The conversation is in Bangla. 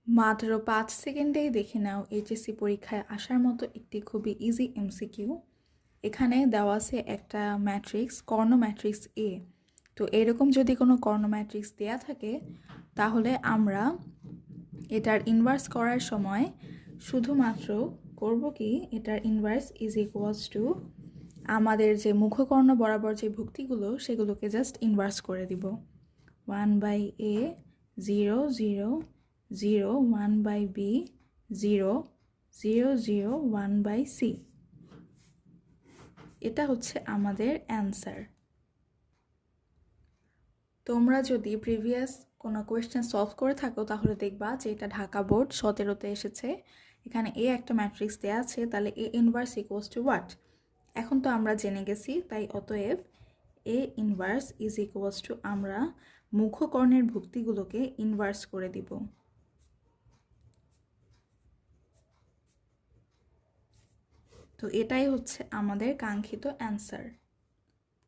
মাত্র 5 সেকেন্ডেই দেখে নাও এইচএসসি পরীক্ষায় আসার মতো একটি খুবই ইজি এমসিকিউ। এখানে দেওয়া আছে একটা ম্যাট্রিক্স, কর্ণ ম্যাট্রিক্স এ। তো এরকম যদি কোনো কর্ণ ম্যাট্রিক্স দেয়া থাকে তাহলে আমরা এটার ইনভার্স করার সময় শুধুমাত্র করব কি, এটার ইনভার্স ইজ ইকুয়ালস টু আমাদের যে মুখকর্ণ বরাবর যে ভুক্তিগুলো সেগুলোকে জাস্ট ইনভার্স করে দিব। 1/a 0 0 0 1/b 0 0 0 1/c। এটা হচ্ছে আমাদের অ্যান্সার। তোমরা যদি প্রিভিয়াস কোনো কোয়েশ্চেন সলভ করে থাকো তাহলে দেখবা যে এটা ঢাকা বোর্ড 17তে এসেছে। এখানে এ একটা ম্যাট্রিক্স দেওয়া আছে, তাহলে A inverse equals to what? এখন তো আমরা জেনে গেছি, তাই অতএব A inverse is equals to আমরা মুখকর্ণের ভুক্তিগুলোকে ইনভার্স করে দিব। তো এটাই হচ্ছে আমাদের কাঙ্ক্ষিত অ্যান্সার।